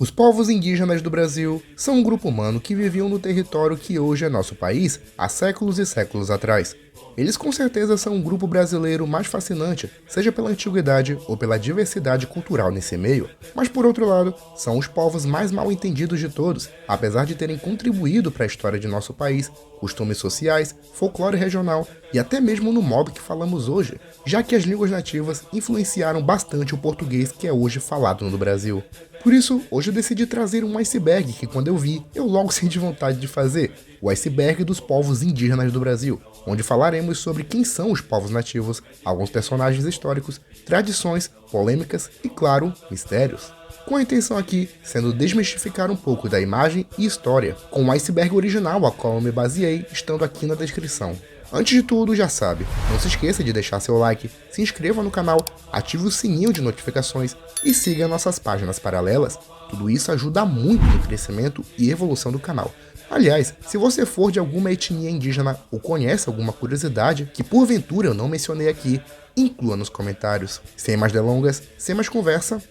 Os povos indígenas do Brasil são um grupo humano que viviam no território que hoje é nosso país há séculos e séculos atrás. Eles com certeza são um grupo brasileiro mais fascinante, seja pela antiguidade ou pela diversidade cultural nesse meio, mas por outro lado, são os povos mais mal entendidos de todos, apesar de terem contribuído para a história de nosso país, costumes sociais, folclore regional e até mesmo no modo que falamos hoje, já que as línguas nativas influenciaram bastante o português que é hoje falado no Brasil. Por isso, hoje eu decidi trazer um iceberg que quando eu vi, eu logo senti vontade de fazer, o iceberg dos povos indígenas do Brasil, onde falaremos sobre quem são os povos nativos, alguns personagens históricos, tradições, polêmicas e, claro, mistérios. Com a intenção aqui sendo desmistificar um pouco da imagem e história, com o iceberg original a qual eu me baseei estando aqui na descrição. Antes de tudo, já sabe, não se esqueça de deixar seu like, se inscreva no canal, ative o sininho de notificações e siga nossas páginas paralelas. Tudo isso ajuda muito no crescimento e evolução do canal. Aliás, se você for de alguma etnia indígena ou conhece alguma curiosidade que porventura eu não mencionei aqui, inclua nos comentários. Sem mais delongas, sem mais conversa,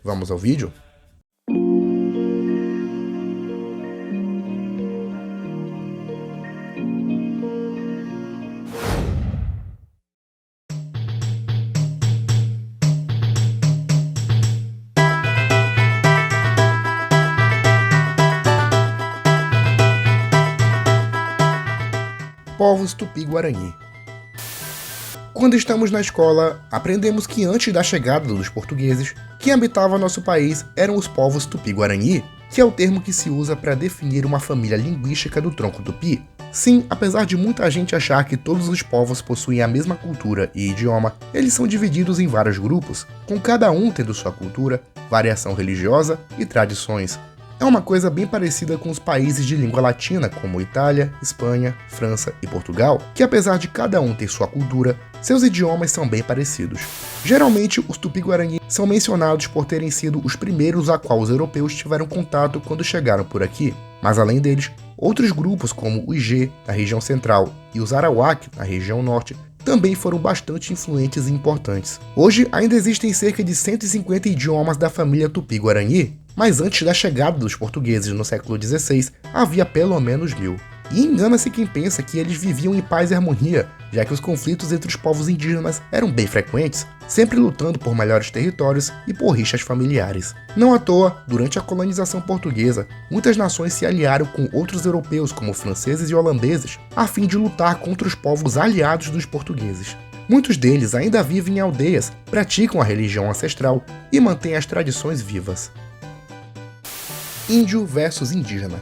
vamos ao vídeo? Povos Tupi-Guarani. Quando estamos na escola, aprendemos que antes da chegada dos portugueses, quem habitava nosso país eram os povos Tupi-Guarani, que é o termo que se usa para definir uma família linguística do tronco Tupi. Sim, apesar de muita gente achar que todos os povos possuem a mesma cultura e idioma, eles são divididos em vários grupos, com cada um tendo sua cultura, variação religiosa e tradições. É uma coisa bem parecida com os países de língua latina, como Itália, Espanha, França e Portugal, que apesar de cada um ter sua cultura, seus idiomas são bem parecidos. Geralmente, os Tupi-Guarani são mencionados por terem sido os primeiros a qual os europeus tiveram contato quando chegaram por aqui, mas além deles, outros grupos como o Ijê, na região central, e os Arawak, na região norte, também foram bastante influentes e importantes. Hoje, ainda existem cerca de 150 idiomas da família Tupi-Guarani, mas antes da chegada dos portugueses no século XVI, havia pelo menos 1000. E engana-se quem pensa que eles viviam em paz e harmonia, já que os conflitos entre os povos indígenas eram bem frequentes, sempre lutando por melhores territórios e por rixas familiares. Não à toa, durante a colonização portuguesa, muitas nações se aliaram com outros europeus como franceses e holandeses, a fim de lutar contra os povos aliados dos portugueses. Muitos deles ainda vivem em aldeias, praticam a religião ancestral e mantêm as tradições vivas. Índio versus indígena.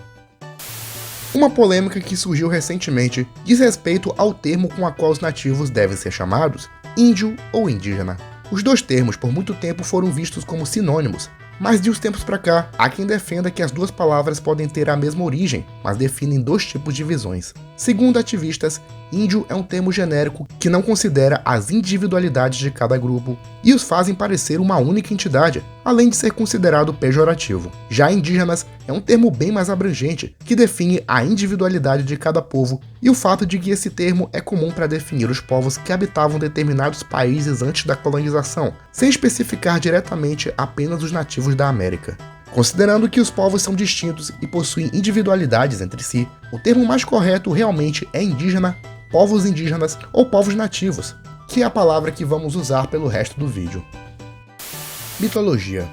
Uma polêmica que surgiu recentemente diz respeito ao termo com a qual os nativos devem ser chamados, índio ou indígena. Os dois termos por muito tempo foram vistos como sinônimos, mas de uns tempos pra cá, há quem defenda que as duas palavras podem ter a mesma origem, mas definem dois tipos de visões. Segundo ativistas, índio é um termo genérico que não considera as individualidades de cada grupo e os fazem parecer uma única entidade, além de ser considerado pejorativo. Já indígenas é um termo bem mais abrangente, que define a individualidade de cada povo e o fato de que esse termo é comum para definir os povos que habitavam determinados países antes da colonização, sem especificar diretamente apenas os nativos da América. Considerando que os povos são distintos e possuem individualidades entre si, o termo mais correto realmente é indígena, povos indígenas ou povos nativos, que é a palavra que vamos usar pelo resto do vídeo. Mitologia.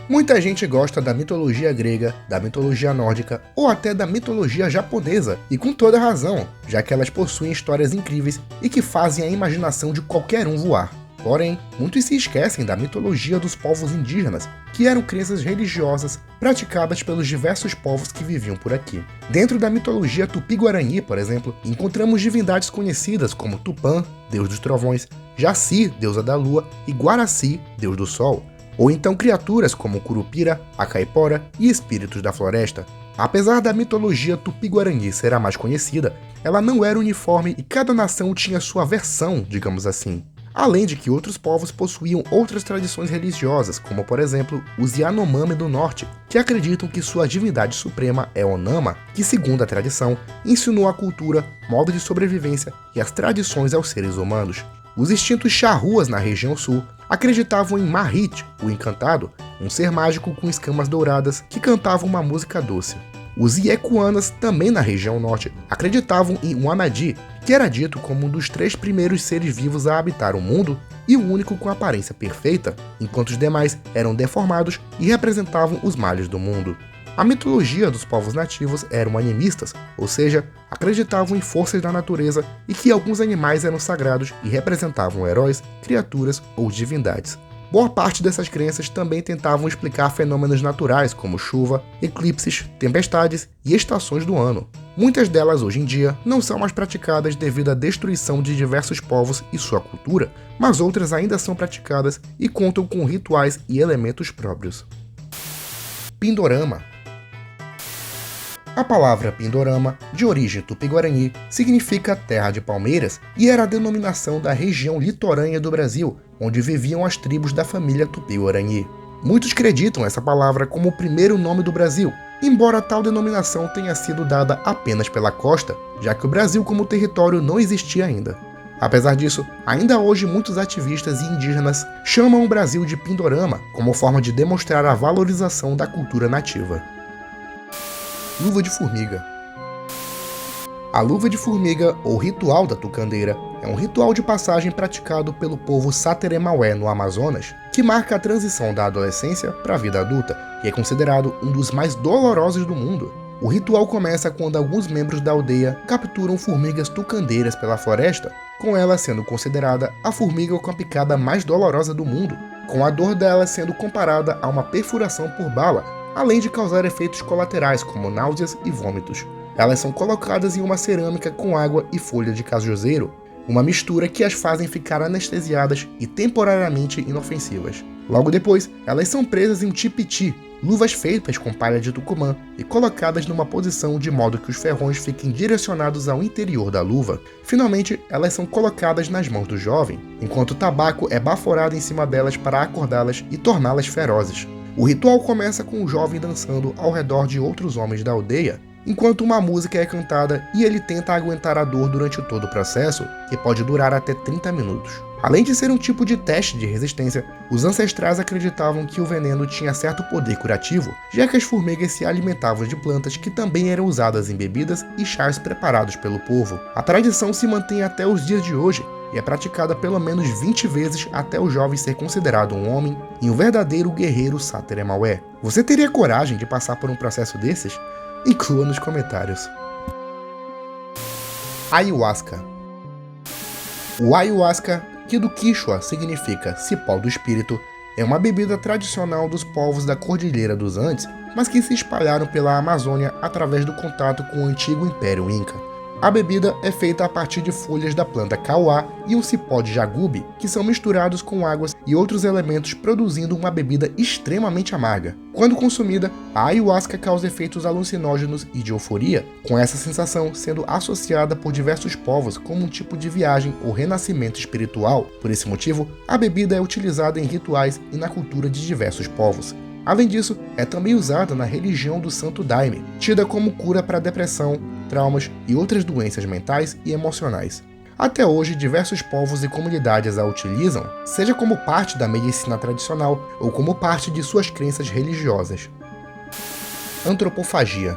Muita gente gosta da mitologia grega, da mitologia nórdica ou até da mitologia japonesa, e com toda razão, já que elas possuem histórias incríveis e que fazem a imaginação de qualquer um voar. Porém, muitos se esquecem da mitologia dos povos indígenas, que eram crenças religiosas praticadas pelos diversos povos que viviam por aqui. Dentro da mitologia Tupi-Guarani, por exemplo, encontramos divindades conhecidas como Tupã, deus dos trovões, Jaci, deusa da lua, e Guaraci, deus do sol. Ou então criaturas como Curupira, a Caipora e espíritos da floresta. Apesar da mitologia Tupi-Guarani ser a mais conhecida, ela não era uniforme e cada nação tinha sua versão, digamos assim. Além de que outros povos possuíam outras tradições religiosas, como por exemplo os Yanomami do norte, que acreditam que sua divindade suprema é Onama, que segundo a tradição, ensinou a cultura, modo de sobrevivência e as tradições aos seres humanos. Os extintos charruas na região sul acreditavam em Mahit, o encantado, um ser mágico com escamas douradas que cantava uma música doce. Os Iekuanas, também na região norte, acreditavam em um Amadi, que era dito como um dos 3 primeiros seres vivos a habitar o mundo e o único com aparência perfeita, enquanto os demais eram deformados e representavam os males do mundo. A mitologia dos povos nativos eram animistas, ou seja, acreditavam em forças da natureza e que alguns animais eram sagrados e representavam heróis, criaturas ou divindades. Boa parte dessas crenças também tentavam explicar fenômenos naturais como chuva, eclipses, tempestades e estações do ano. Muitas delas hoje em dia não são mais praticadas devido à destruição de diversos povos e sua cultura, mas outras ainda são praticadas e contam com rituais e elementos próprios. Pindorama. A palavra Pindorama, de origem tupi-guarani, significa terra de palmeiras e era a denominação da região litorânea do Brasil, onde viviam as tribos da família tupi-guarani. Muitos acreditam essa palavra como o primeiro nome do Brasil, embora tal denominação tenha sido dada apenas pela costa, já que o Brasil como território não existia ainda. Apesar disso, ainda hoje muitos ativistas e indígenas chamam o Brasil de Pindorama como forma de demonstrar a valorização da cultura nativa. Luva de formiga. A luva de formiga, ou ritual da tucandeira, é um ritual de passagem praticado pelo povo Sateremaué no Amazonas, que marca a transição da adolescência para a vida adulta e é considerado um dos mais dolorosos do mundo. O ritual começa quando alguns membros da aldeia capturam formigas tucandeiras pela floresta, com ela sendo considerada a formiga com a picada mais dolorosa do mundo, com a dor dela sendo comparada a uma perfuração por bala, além de causar efeitos colaterais como náuseas e vômitos. Elas são colocadas em uma cerâmica com água e folha de cajuzeiro, uma mistura que as fazem ficar anestesiadas e temporariamente inofensivas. Logo depois, elas são presas em um tipiti, luvas feitas com palha de tucumã e colocadas numa posição de modo que os ferrões fiquem direcionados ao interior da luva. Finalmente, elas são colocadas nas mãos do jovem, enquanto o tabaco é baforado em cima delas para acordá-las e torná-las ferozes. O ritual começa com o jovem dançando ao redor de outros homens da aldeia, enquanto uma música é cantada e ele tenta aguentar a dor durante todo o processo, que pode durar até 30 minutos. Além de ser um tipo de teste de resistência, os ancestrais acreditavam que o veneno tinha certo poder curativo, já que as formigas se alimentavam de plantas que também eram usadas em bebidas e chás preparados pelo povo. A tradição se mantém até os dias de hoje, e é praticada pelo menos 20 vezes até o jovem ser considerado um homem e um verdadeiro guerreiro Sateremaué. Você teria coragem de passar por um processo desses? Inclua nos comentários. Ayahuasca. O ayahuasca, que do Quichua significa cipó do espírito, é uma bebida tradicional dos povos da Cordilheira dos Andes, mas que se espalharam pela Amazônia através do contato com o antigo Império Inca. A bebida é feita a partir de folhas da planta cauá e um cipó de jagube, que são misturados com águas e outros elementos, produzindo uma bebida extremamente amarga. Quando consumida, a ayahuasca causa efeitos alucinógenos e de euforia, com essa sensação sendo associada por diversos povos como um tipo de viagem ou renascimento espiritual. Por esse motivo, a bebida é utilizada em rituais e na cultura de diversos povos. Além disso, é também usada na religião do Santo Daime, tida como cura para depressão, traumas e outras doenças mentais e emocionais. Até hoje, diversos povos e comunidades a utilizam, seja como parte da medicina tradicional ou como parte de suas crenças religiosas. Antropofagia.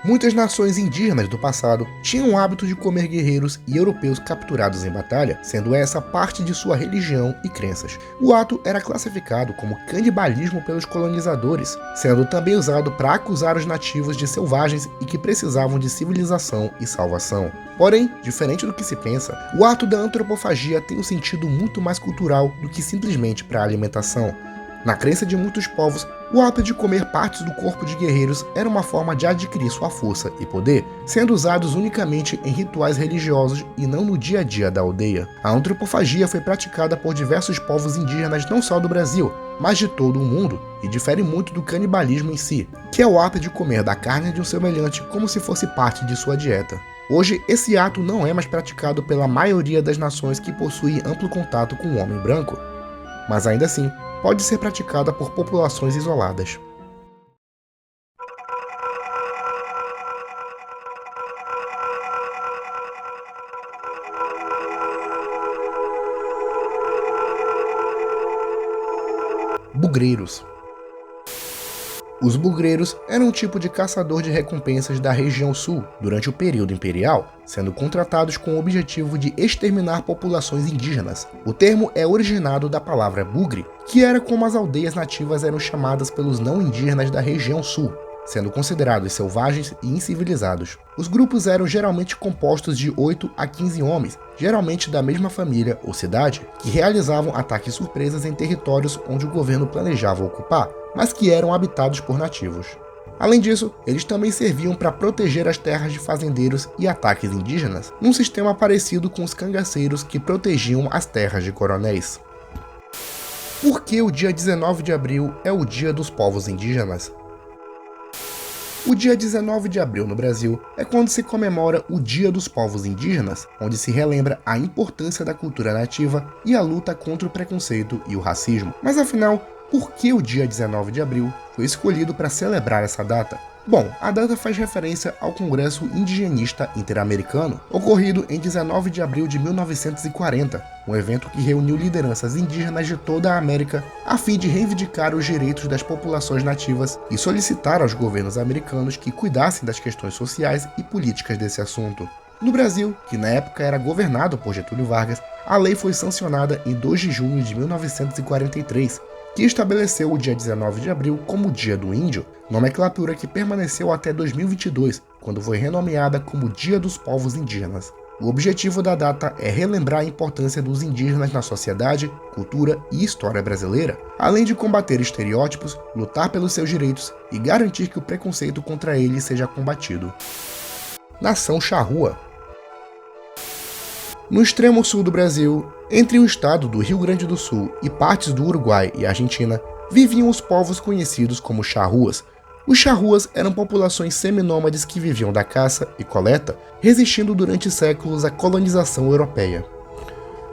Muitas nações indígenas do passado tinham o hábito de comer guerreiros e europeus capturados em batalha, sendo essa parte de sua religião e crenças. O ato era classificado como canibalismo pelos colonizadores, sendo também usado para acusar os nativos de selvagens e que precisavam de civilização e salvação. Porém, diferente do que se pensa, o ato da antropofagia tem um sentido muito mais cultural do que simplesmente para a alimentação. Na crença de muitos povos, o ato de comer partes do corpo de guerreiros era uma forma de adquirir sua força e poder, sendo usados unicamente em rituais religiosos e não no dia a dia da aldeia. A antropofagia foi praticada por diversos povos indígenas não só do Brasil, mas de todo o mundo, e difere muito do canibalismo em si, que é o ato de comer da carne de um semelhante como se fosse parte de sua dieta. Hoje, esse ato não é mais praticado pela maioria das nações que possuem amplo contato com o homem branco, mas ainda assim, pode ser praticada por populações isoladas. Bugreiros. Os bugreiros eram um tipo de caçador de recompensas da região sul durante o período imperial, sendo contratados com o objetivo de exterminar populações indígenas. O termo é originado da palavra bugre, que era como as aldeias nativas eram chamadas pelos não indígenas da região sul, sendo considerados selvagens e incivilizados. Os grupos eram geralmente compostos de 8 a 15 homens, geralmente da mesma família ou cidade, que realizavam ataques surpresas em territórios onde o governo planejava ocupar, mas que eram habitados por nativos. Além disso, eles também serviam para proteger as terras de fazendeiros e ataques indígenas, num sistema parecido com os cangaceiros que protegiam as terras de coronéis. Por que o dia 19 de abril é o Dia dos Povos Indígenas? O dia 19 de abril no Brasil é quando se comemora o Dia dos Povos Indígenas, onde se relembra a importância da cultura nativa e a luta contra o preconceito e o racismo. Mas afinal, por que o dia 19 de abril foi escolhido para celebrar essa data? Bom, a data faz referência ao Congresso Indigenista Interamericano, ocorrido em 19 de abril de 1940, um evento que reuniu lideranças indígenas de toda a América a fim de reivindicar os direitos das populações nativas e solicitar aos governos americanos que cuidassem das questões sociais e políticas desse assunto. No Brasil, que na época era governado por Getúlio Vargas, a lei foi sancionada em 2 de junho de 1943, que estabeleceu o dia 19 de abril como o Dia do Índio, nomenclatura que permaneceu até 2022, quando foi renomeada como Dia dos Povos Indígenas. O objetivo da data é relembrar a importância dos indígenas na sociedade, cultura e história brasileira, além de combater estereótipos, lutar pelos seus direitos e garantir que o preconceito contra eles seja combatido. Nação Charrua. No extremo sul do Brasil, entre o estado do Rio Grande do Sul e partes do Uruguai e Argentina, viviam os povos conhecidos como charruas. Os charruas eram populações seminômades que viviam da caça e coleta, resistindo durante séculos à colonização europeia.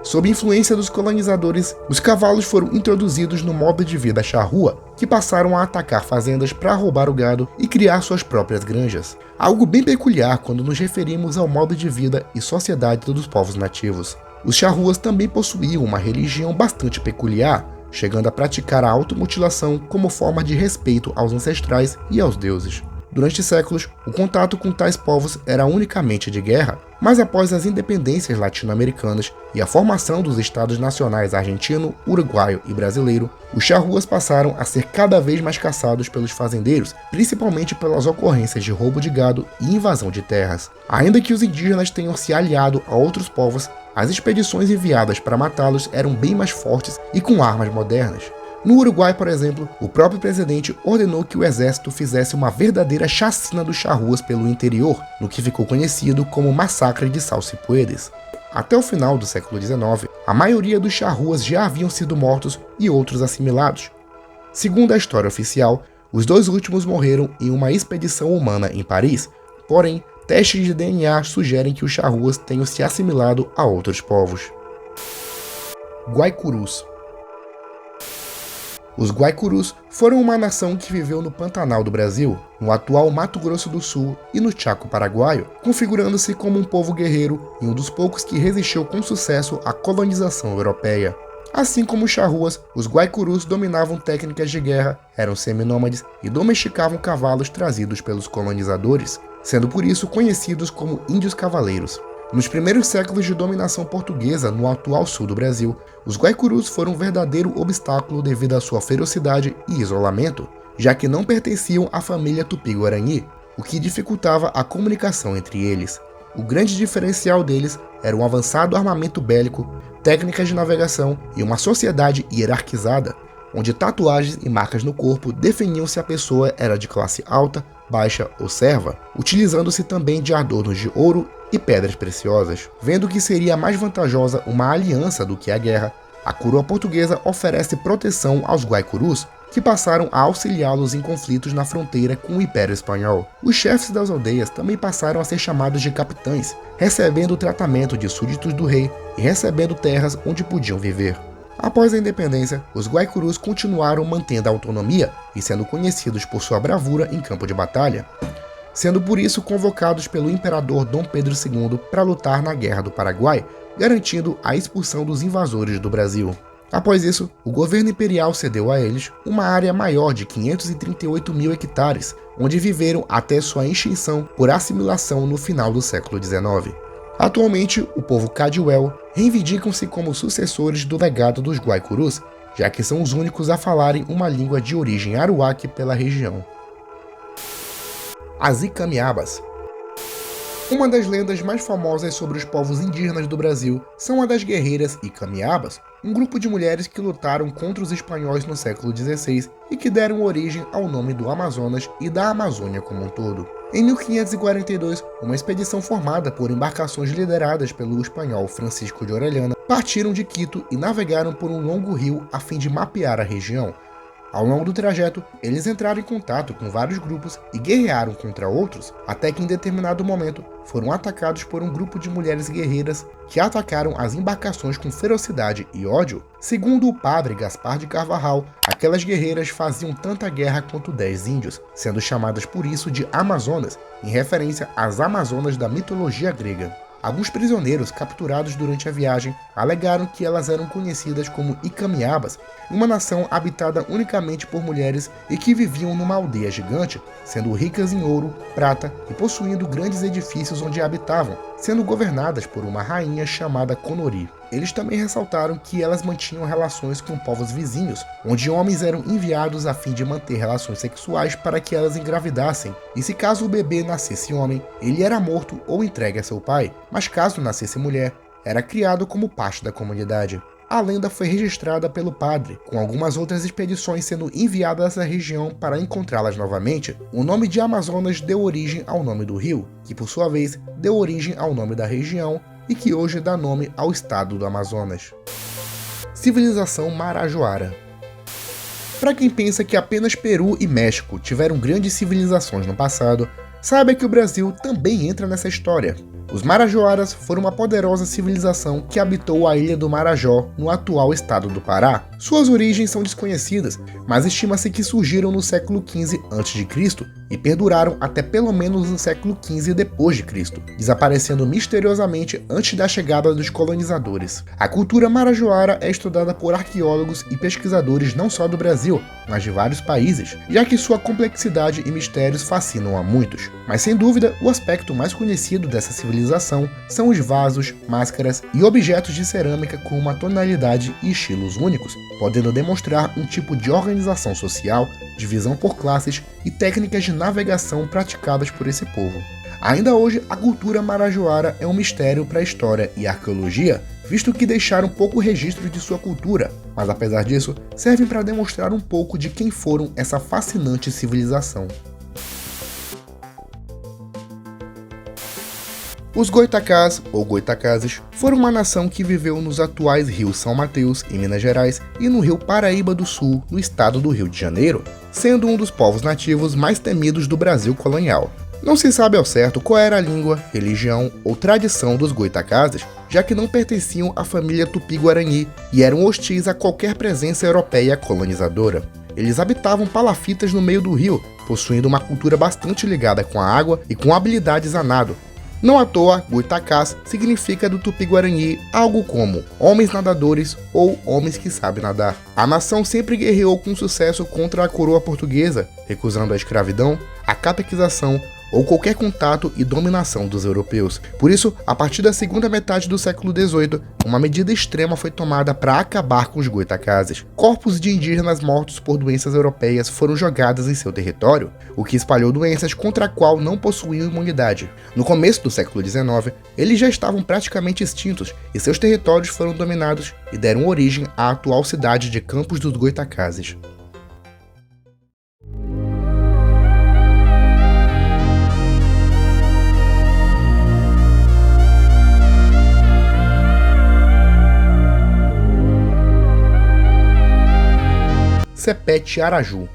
Sob influência dos colonizadores, os cavalos foram introduzidos no modo de vida charrua, que passaram a atacar fazendas para roubar o gado e criar suas próprias granjas. Algo bem peculiar quando nos referimos ao modo de vida e sociedade dos povos nativos. Os charruas também possuíam uma religião bastante peculiar, chegando a praticar a automutilação como forma de respeito aos ancestrais e aos deuses. Durante séculos, o contato com tais povos era unicamente de guerra, mas após as independências latino-americanas e a formação dos estados nacionais argentino, uruguaio e brasileiro, os charruas passaram a ser cada vez mais caçados pelos fazendeiros, principalmente pelas ocorrências de roubo de gado e invasão de terras. Ainda que os indígenas tenham se aliado a outros povos, as expedições enviadas para matá-los eram bem mais fortes e com armas modernas. No Uruguai, por exemplo, o próprio presidente ordenou que o exército fizesse uma verdadeira chacina dos charruas pelo interior, no que ficou conhecido como Massacre de Salsipuedes. Até o final do século XIX, a maioria dos charruas já haviam sido mortos e outros assimilados. Segundo a história oficial, os 2 últimos morreram em uma expedição humana em Paris, porém, testes de DNA sugerem que os charruas tenham se assimilado a outros povos. Guaicurus. Os Guaicurus foram uma nação que viveu no Pantanal do Brasil, no atual Mato Grosso do Sul e no Chaco paraguaio, configurando-se como um povo guerreiro e um dos poucos que resistiu com sucesso à colonização europeia. Assim como os charruas, os Guaicurus dominavam técnicas de guerra, eram seminômades e domesticavam cavalos trazidos pelos colonizadores, sendo por isso conhecidos como índios cavaleiros. Nos primeiros séculos de dominação portuguesa no atual sul do Brasil, os Guaicurus foram um verdadeiro obstáculo devido à sua ferocidade e isolamento, já que não pertenciam à família Tupi-Guarani, o que dificultava a comunicação entre eles. O grande diferencial deles era um avançado armamento bélico, técnicas de navegação e uma sociedade hierarquizada, onde tatuagens e marcas no corpo definiam se a pessoa era de classe alta, baixa ou serva, utilizando-se também de adornos de ouro e pedras preciosas. Vendo que seria mais vantajosa uma aliança do que a guerra, a coroa portuguesa oferece proteção aos Guaicurus, que passaram a auxiliá-los em conflitos na fronteira com o Império Espanhol. Os chefes das aldeias também passaram a ser chamados de capitães, recebendo o tratamento de súditos do rei e recebendo terras onde podiam viver. Após a independência, os Guaicurus continuaram mantendo a autonomia e sendo conhecidos por sua bravura em campo de batalha, sendo por isso convocados pelo imperador Dom Pedro II para lutar na Guerra do Paraguai, garantindo a expulsão dos invasores do Brasil. Após isso, o governo imperial cedeu a eles uma área maior de 538 mil hectares, onde viveram até sua extinção por assimilação no final do século XIX. Atualmente, o povo Caldwell reivindicam-se como sucessores do legado dos Guaicurus, já que são os únicos a falarem uma língua de origem aruaque pela região. As Icamiabas. Uma das lendas mais famosas sobre os povos indígenas do Brasil são a das guerreiras Icamiabas, um grupo de mulheres que lutaram contra os espanhóis no século XVI e que deram origem ao nome do Amazonas e da Amazônia como um todo. Em 1542, uma expedição formada por embarcações lideradas pelo espanhol Francisco de Orellana partiram de Quito e navegaram por um longo rio a fim de mapear a região. Ao longo do trajeto, eles entraram em contato com vários grupos e guerrearam contra outros, até que em determinado momento foram atacados por um grupo de mulheres guerreiras que atacaram as embarcações com ferocidade e ódio. Segundo o padre Gaspar de Carvajal, aquelas guerreiras faziam tanta guerra quanto 10 índios, sendo chamadas por isso de Amazonas, em referência às Amazonas da mitologia grega. Alguns prisioneiros capturados durante a viagem alegaram que elas eram conhecidas como Icamiabas, uma nação habitada unicamente por mulheres e que viviam numa aldeia gigante, sendo ricas em ouro, prata e possuindo grandes edifícios onde habitavam, sendo governadas por uma rainha chamada Conori. Eles também ressaltaram que elas mantinham relações com povos vizinhos, onde homens eram enviados a fim de manter relações sexuais para que elas engravidassem, e se caso o bebê nascesse homem, ele era morto ou entregue a seu pai, mas caso nascesse mulher, era criado como parte da comunidade. A lenda foi registrada pelo padre, com algumas outras expedições sendo enviadas à região para encontrá-las novamente. O nome de Amazonas deu origem ao nome do rio, que por sua vez deu origem ao nome da região e que hoje dá nome ao estado do Amazonas. Civilização Marajoara. Para quem pensa que apenas Peru e México tiveram grandes civilizações no passado, saiba que o Brasil também entra nessa história. Os Marajoaras foram uma poderosa civilização que habitou a ilha do Marajó, no atual estado do Pará. Suas origens são desconhecidas, mas estima-se que surgiram no século XV a.C. e perduraram até pelo menos no século XV d.C., desaparecendo misteriosamente antes da chegada dos colonizadores. A cultura marajoara é estudada por arqueólogos e pesquisadores não só do Brasil, mas de vários países, já que sua complexidade e mistérios fascinam a muitos. Mas sem dúvida, o aspecto mais conhecido dessa civilização são os vasos, máscaras e objetos de cerâmica com uma tonalidade e estilos únicos, podendo demonstrar um tipo de organização social, divisão por classes e técnicas de navegação praticadas por esse povo. Ainda hoje, a cultura marajoara é um mistério para a história e arqueologia, visto que deixaram pouco registro de sua cultura, mas apesar disso, servem para demonstrar um pouco de quem foram essa fascinante civilização. Os Goitacás, ou Goitacazes, foram uma nação que viveu nos atuais rios São Mateus, em Minas Gerais, e no rio Paraíba do Sul, no estado do Rio de Janeiro, sendo um dos povos nativos mais temidos do Brasil colonial. Não se sabe ao certo qual era a língua, religião ou tradição dos Goitacazes, já que não pertenciam à família Tupi-Guarani e eram hostis a qualquer presença europeia colonizadora. Eles habitavam palafitas no meio do rio, possuindo uma cultura bastante ligada com a água e com habilidades a nado. Não à toa, Goitacás significa do Tupi-Guarani algo como homens nadadores ou homens que sabem nadar. A nação sempre guerreou com sucesso contra a coroa portuguesa, recusando a escravidão, a catequização ou qualquer contato e dominação dos europeus. Por isso, a partir da segunda metade do século XVIII, uma medida extrema foi tomada para acabar com os Goitacazes. Corpos de indígenas mortos por doenças europeias foram jogados em seu território, o que espalhou doenças contra a qual não possuíam imunidade. No começo do século XIX, eles já estavam praticamente extintos e seus territórios foram dominados e deram origem à atual cidade de Campos dos Goitacazes. Sepete Araju.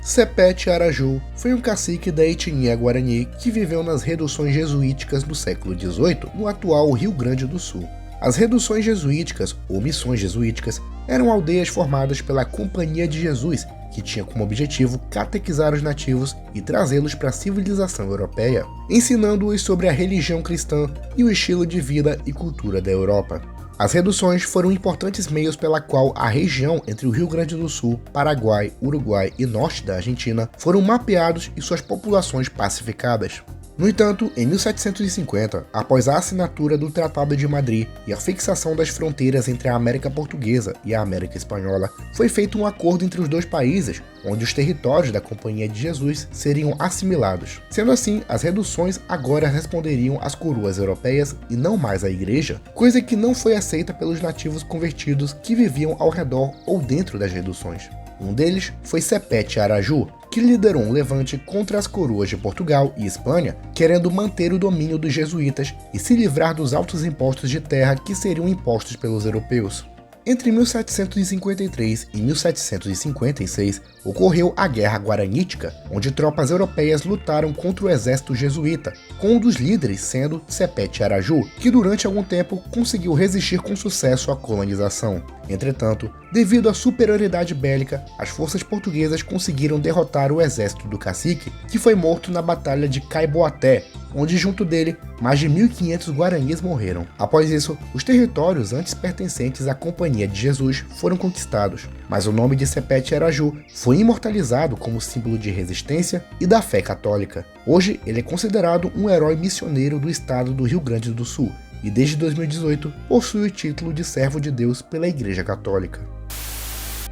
Sepete Araju foi um cacique da etnia Guarani que viveu nas reduções jesuíticas no século XVIII, no atual Rio Grande do Sul. As reduções jesuíticas, ou missões jesuíticas, eram aldeias formadas pela Companhia de Jesus, que tinha como objetivo catequizar os nativos e trazê-los para a civilização europeia, ensinando-os sobre a religião cristã e o estilo de vida e cultura da Europa. As reduções foram importantes meios pela qual a região entre o Rio Grande do Sul, Paraguai, Uruguai e norte da Argentina foram mapeados e suas populações pacificadas. No entanto, em 1750, após a assinatura do Tratado de Madrid e a fixação das fronteiras entre a América Portuguesa e a América Espanhola, foi feito um acordo entre os dois países, onde os territórios da Companhia de Jesus seriam assimilados. Sendo assim, as reduções agora responderiam às coroas europeias e não mais à Igreja, coisa que não foi aceita pelos nativos convertidos que viviam ao redor ou dentro das reduções. Um deles foi Sepete Araju, que liderou um levante contra as coroas de Portugal e Espanha, querendo manter o domínio dos jesuítas e se livrar dos altos impostos de terra que seriam impostos pelos europeus. Entre 1753 e 1756, ocorreu a Guerra Guaranítica, onde tropas europeias lutaram contra o exército jesuíta, com um dos líderes sendo Sepete Araju, que durante algum tempo conseguiu resistir com sucesso à colonização. Entretanto, devido à superioridade bélica, as forças portuguesas conseguiram derrotar o exército do cacique, que foi morto na Batalha de Caiboaté, onde junto dele, mais de 1.500 guaranis morreram. Após isso, os territórios antes pertencentes à Companhia de Jesus foram conquistados, mas o nome de Sepete Araju foi imortalizado como símbolo de resistência e da fé católica. Hoje, ele é considerado um herói missioneiro do estado do Rio Grande do Sul e desde 2018 possui o título de servo de Deus pela Igreja Católica.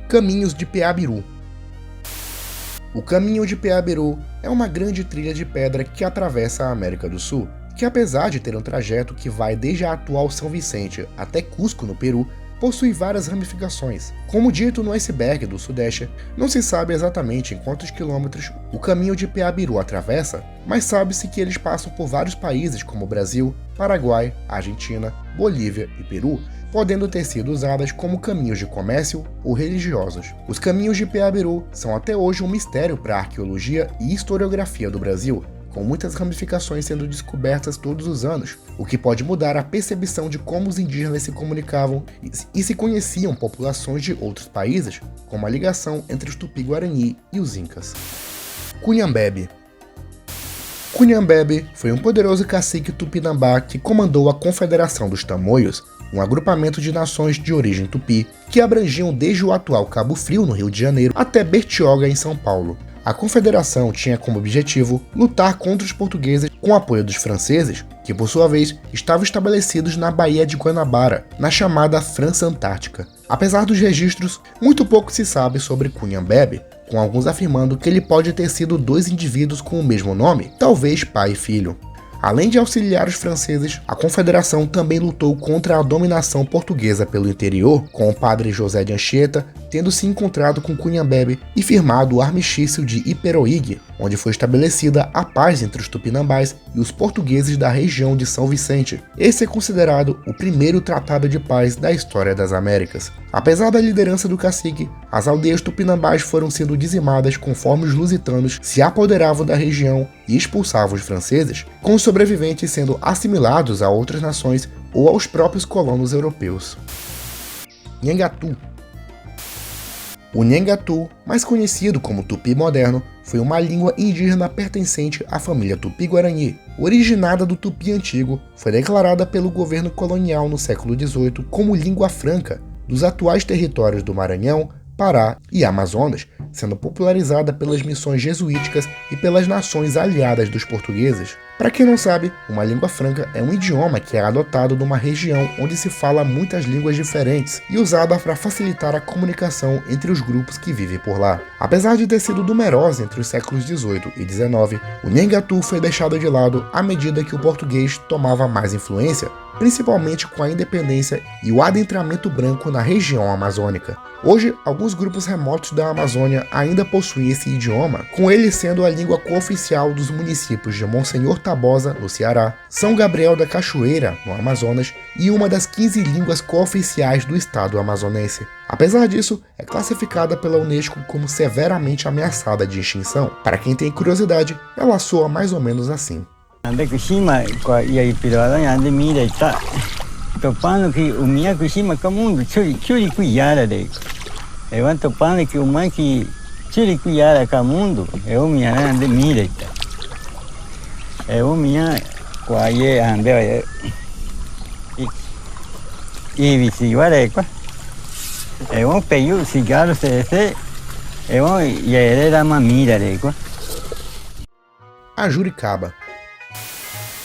Caminhos de Peabiru. O Caminho de Peabiru é uma grande trilha de pedra que atravessa a América do Sul, que apesar de ter um trajeto que vai desde a atual São Vicente até Cusco, no Peru, possui várias ramificações. Como dito no iceberg do Sudeste, não se sabe exatamente em quantos quilômetros o Caminho de Peabiru atravessa, mas sabe-se que eles passam por vários países como Brasil, Paraguai, Argentina, Bolívia e Peru, podendo ter sido usadas como caminhos de comércio ou religiosos. Os caminhos de Peabiru são até hoje um mistério para a arqueologia e historiografia do Brasil, com muitas ramificações sendo descobertas todos os anos, o que pode mudar a percepção de como os indígenas se comunicavam e se conheciam populações de outros países, como a ligação entre os Tupi-Guarani e os Incas. Cunhambebe. Cunhambebe foi um poderoso cacique tupinambá que comandou a Confederação dos Tamoios, um agrupamento de nações de origem tupi que abrangiam desde o atual Cabo Frio, no Rio de Janeiro, até Bertioga, em São Paulo. A confederação tinha como objetivo lutar contra os portugueses com o apoio dos franceses, que por sua vez estavam estabelecidos na Baía de Guanabara, na chamada França Antártica. Apesar dos registros, muito pouco se sabe sobre Cunhambebe, com alguns afirmando que ele pode ter sido dois indivíduos com o mesmo nome, talvez pai e filho. Além de auxiliar os franceses, a Confederação também lutou contra a dominação portuguesa pelo interior, com o padre José de Anchieta tendo se encontrado com Cunhambebe e firmado o armistício de Iperoig, onde foi estabelecida a paz entre os tupinambás e os portugueses da região de São Vicente. Esse é considerado o primeiro tratado de paz da história das Américas. Apesar da liderança do cacique, as aldeias tupinambás foram sendo dizimadas conforme os lusitanos se apoderavam da região e expulsavam os franceses, com os sobreviventes sendo assimilados a outras nações ou aos próprios colonos europeus. Nhangatu. O Nhangatu, mais conhecido como Tupi moderno, foi uma língua indígena pertencente à família Tupi-Guarani. Originada do Tupi antigo, foi declarada pelo governo colonial no século XVIII como língua franca dos atuais territórios do Maranhão, Pará e Amazonas, sendo popularizada pelas missões jesuíticas e pelas nações aliadas dos portugueses. Para quem não sabe, uma língua franca é um idioma que é adotado numa região onde se fala muitas línguas diferentes e usada para facilitar a comunicação entre os grupos que vivem por lá. Apesar de ter sido numerosa entre os séculos XVIII e XIX, o Nhangatu foi deixado de lado à medida que o português tomava mais influência, principalmente com a independência e o adentramento branco na região amazônica. Hoje, alguns grupos remotos da Amazônia ainda possuem esse idioma, com ele sendo a língua cooficial dos municípios de Monsenhor Tabosa, no Ceará, São Gabriel da Cachoeira, no Amazonas, e uma das 15 línguas cooficiais do estado amazonense. Apesar disso, é classificada pela Unesco como severamente ameaçada de extinção. Para quem tem curiosidade, ela soa mais ou menos assim. Topando que o minha kushima kamundo churi kuyara de eu topando que o mãe que churi kuyara kamundo eu minha ande mireta eu minha quaie ande ibi siguarequa. Eu peguei cigarro esse, eu era mamira requa. A Juricaba.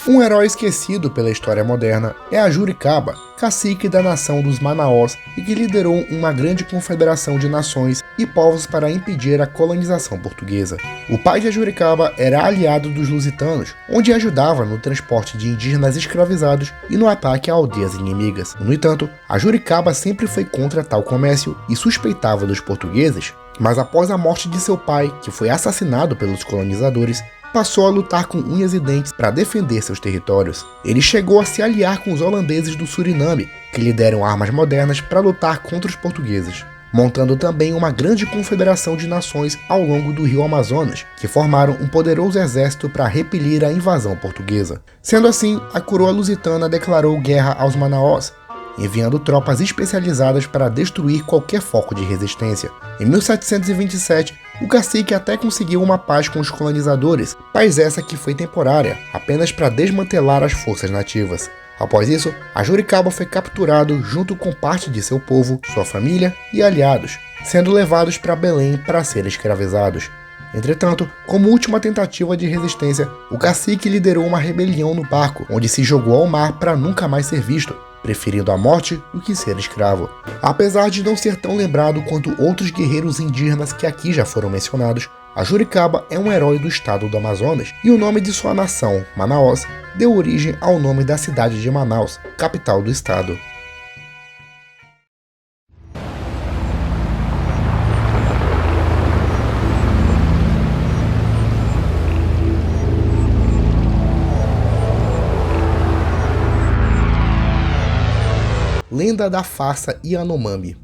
Um herói esquecido pela história moderna é a Juricaba, cacique da nação dos Manaós e que liderou uma grande confederação de nações e povos para impedir a colonização portuguesa. O pai de Juricaba era aliado dos lusitanos, onde ajudava no transporte de indígenas escravizados e no ataque a aldeias inimigas. No entanto, a Juricaba sempre foi contra tal comércio e suspeitava dos portugueses, mas após a morte de seu pai, que foi assassinado pelos colonizadores, passou a lutar com unhas e dentes para defender seus territórios. Ele chegou a se aliar com os holandeses do Suriname, que lhe deram armas modernas para lutar contra os portugueses, montando também uma grande confederação de nações ao longo do rio Amazonas, que formaram um poderoso exército para repelir a invasão portuguesa. Sendo assim, a coroa lusitana declarou guerra aos Manaós, enviando tropas especializadas para destruir qualquer foco de resistência. Em 1727, o cacique até conseguiu uma paz com os colonizadores, paz essa que foi temporária, apenas para desmantelar as forças nativas. Após isso, a Juricaba foi capturado junto com parte de seu povo, sua família e aliados, sendo levados para Belém para serem escravizados. Entretanto, como última tentativa de resistência, o cacique liderou uma rebelião no barco, onde se jogou ao mar para nunca mais ser visto, preferindo a morte do que ser escravo. Apesar de não ser tão lembrado quanto outros guerreiros indígenas que aqui já foram mencionados, a Juricaba é um herói do estado do Amazonas e o nome de sua nação, Manaós, deu origem ao nome da cidade de Manaus, capital do estado. Lenda da Farsa Yanomami.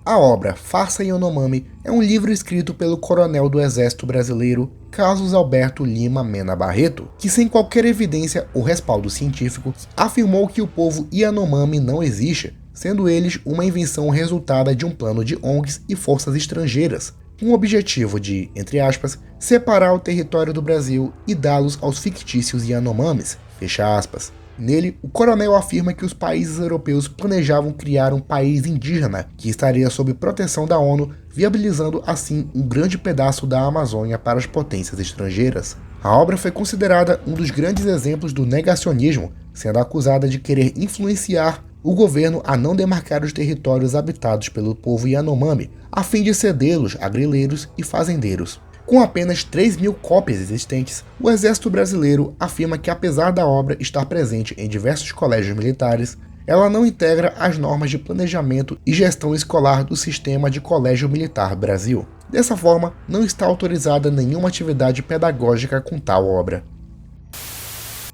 A obra Farsa Yanomami é um livro escrito pelo coronel do Exército Brasileiro Carlos Alberto Lima Mena Barreto, que sem qualquer evidência ou respaldo científico, afirmou que o povo Yanomami não existe, sendo eles uma invenção resultada de um plano de ONGs e forças estrangeiras, com o objetivo de, entre aspas, separar o território do Brasil e dá-los aos fictícios Yanomamis, fecha aspas. Nele, o coronel afirma que os países europeus planejavam criar um país indígena que estaria sob proteção da ONU, viabilizando assim um grande pedaço da Amazônia para as potências estrangeiras. A obra foi considerada um dos grandes exemplos do negacionismo, sendo acusada de querer influenciar o governo a não demarcar os territórios habitados pelo povo Yanomami, a fim de cedê-los a grileiros e fazendeiros. Com apenas 3.000 cópias existentes, o Exército Brasileiro afirma que, apesar da obra estar presente em diversos colégios militares, ela não integra as normas de planejamento e gestão escolar do Sistema de Colégio Militar Brasil. Dessa forma, não está autorizada nenhuma atividade pedagógica com tal obra.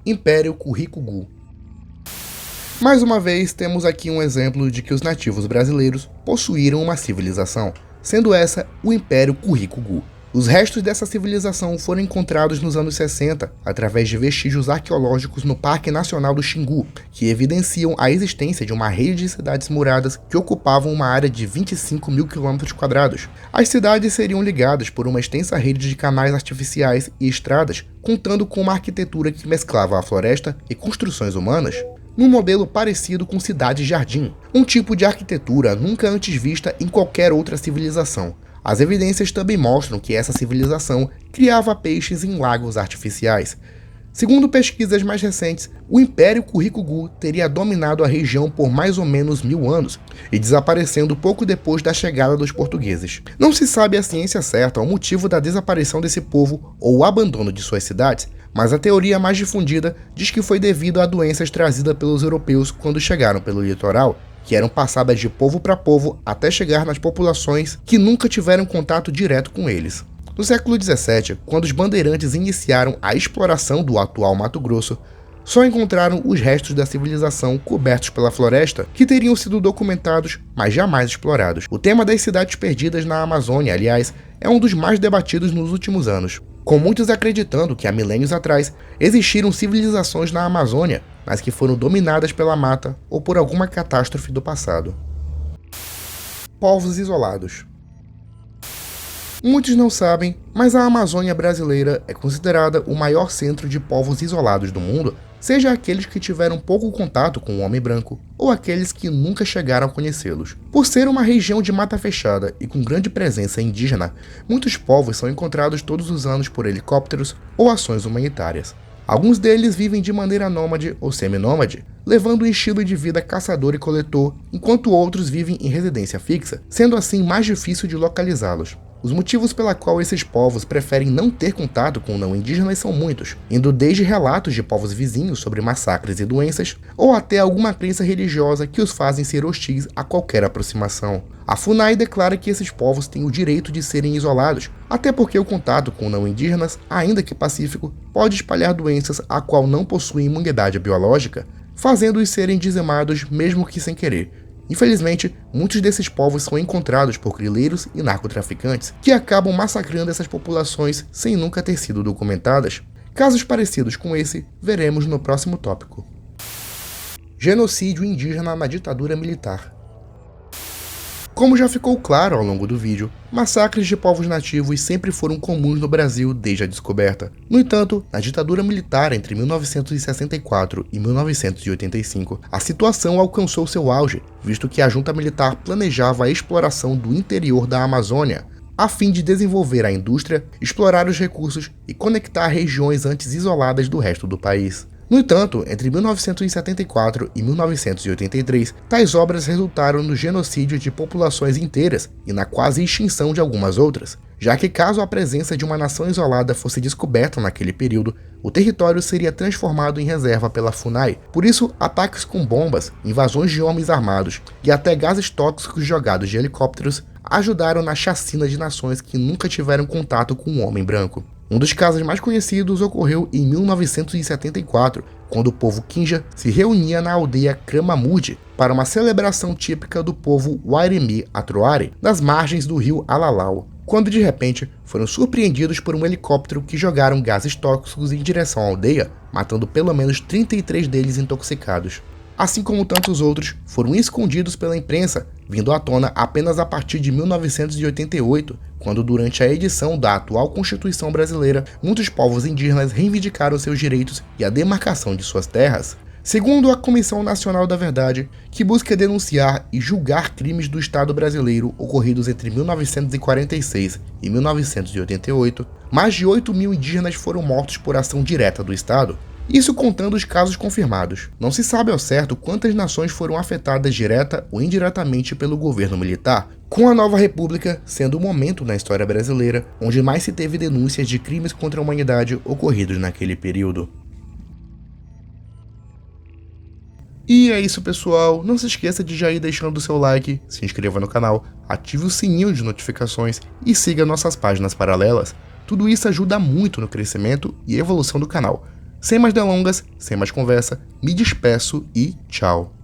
Império Curricugu. Mais uma vez, temos aqui um exemplo de que os nativos brasileiros possuíram uma civilização, sendo essa o Império Curricugu. Os restos dessa civilização foram encontrados nos anos 60, através de vestígios arqueológicos no Parque Nacional do Xingu, que evidenciam a existência de uma rede de cidades muradas que ocupavam uma área de 25.000 km². As cidades seriam ligadas por uma extensa rede de canais artificiais e estradas, contando com uma arquitetura que mesclava a floresta e construções humanas, num modelo parecido com cidade-jardim, um tipo de arquitetura nunca antes vista em qualquer outra civilização. As evidências também mostram que essa civilização criava peixes em lagos artificiais. Segundo pesquisas mais recentes, o Império Curricugu teria dominado a região por mais ou menos 1000 anos e desaparecendo pouco depois da chegada dos portugueses. Não se sabe a ciência certa o motivo da desaparição desse povo ou o abandono de suas cidades, mas a teoria mais difundida diz que foi devido a doenças trazidas pelos europeus quando chegaram pelo litoral, que eram passadas de povo para povo até chegar nas populações que nunca tiveram contato direto com eles. No século XVII, quando os bandeirantes iniciaram a exploração do atual Mato Grosso, só encontraram os restos da civilização cobertos pela floresta, que teriam sido documentados, mas jamais explorados. O tema das cidades perdidas na Amazônia, aliás, é um dos mais debatidos nos últimos anos, com muitos acreditando que há milênios atrás existiram civilizações na Amazônia, mas que foram dominadas pela mata ou por alguma catástrofe do passado. Povos isolados. Muitos não sabem, mas a Amazônia brasileira é considerada o maior centro de povos isolados do mundo, seja aqueles que tiveram pouco contato com o homem branco, ou aqueles que nunca chegaram a conhecê-los. Por ser uma região de mata fechada e com grande presença indígena, muitos povos são encontrados todos os anos por helicópteros ou ações humanitárias. Alguns deles vivem de maneira nômade ou seminômade, levando um estilo de vida caçador e coletor, enquanto outros vivem em residência fixa, sendo assim mais difícil de localizá-los. Os motivos pela qual esses povos preferem não ter contato com não indígenas são muitos, indo desde relatos de povos vizinhos sobre massacres e doenças, ou até alguma crença religiosa que os fazem ser hostis a qualquer aproximação. A FUNAI declara que esses povos têm o direito de serem isolados, até porque o contato com não indígenas, ainda que pacífico, pode espalhar doenças a qual não possuem imunidade biológica, fazendo-os serem dizimados mesmo que sem querer. Infelizmente, muitos desses povos são encontrados por grileiros e narcotraficantes, que acabam massacrando essas populações sem nunca ter sido documentadas. Casos parecidos com esse, veremos no próximo tópico. Genocídio indígena na ditadura militar. Como já ficou claro ao longo do vídeo, massacres de povos nativos sempre foram comuns no Brasil desde a descoberta. No entanto, na ditadura militar entre 1964 e 1985, a situação alcançou seu auge, visto que a junta militar planejava a exploração do interior da Amazônia, a fim de desenvolver a indústria, explorar os recursos e conectar regiões antes isoladas do resto do país. No entanto, entre 1974 e 1983, tais obras resultaram no genocídio de populações inteiras e na quase extinção de algumas outras, já que caso a presença de uma nação isolada fosse descoberta naquele período, o território seria transformado em reserva pela FUNAI. Por isso, ataques com bombas, invasões de homens armados e até gases tóxicos jogados de helicópteros ajudaram na chacina de nações que nunca tiveram contato com o homem branco. Um dos casos mais conhecidos ocorreu em 1974, quando o povo Kinja se reunia na aldeia Kramamudi para uma celebração típica do povo Wairimi Atroari, nas margens do rio Alalau, quando de repente foram surpreendidos por um helicóptero que jogaram gases tóxicos em direção à aldeia, matando pelo menos 33 deles intoxicados. Assim como tantos outros, foram escondidos pela imprensa, vindo à tona apenas a partir de 1988, quando durante a edição da atual Constituição brasileira, muitos povos indígenas reivindicaram seus direitos e a demarcação de suas terras. Segundo a Comissão Nacional da Verdade, que busca denunciar e julgar crimes do Estado brasileiro ocorridos entre 1946 e 1988, mais de 8 mil indígenas foram mortos por ação direta do Estado. Isso contando os casos confirmados. Não se sabe ao certo quantas nações foram afetadas direta ou indiretamente pelo governo militar, com a nova república sendo o momento na história brasileira onde mais se teve denúncias de crimes contra a humanidade ocorridos naquele período. E é isso, pessoal. Não se esqueça de já ir deixando o seu like, se inscreva no canal, ative o sininho de notificações e siga nossas páginas paralelas. Tudo isso ajuda muito no crescimento e evolução do canal. Sem mais delongas, sem mais conversa, me despeço e tchau.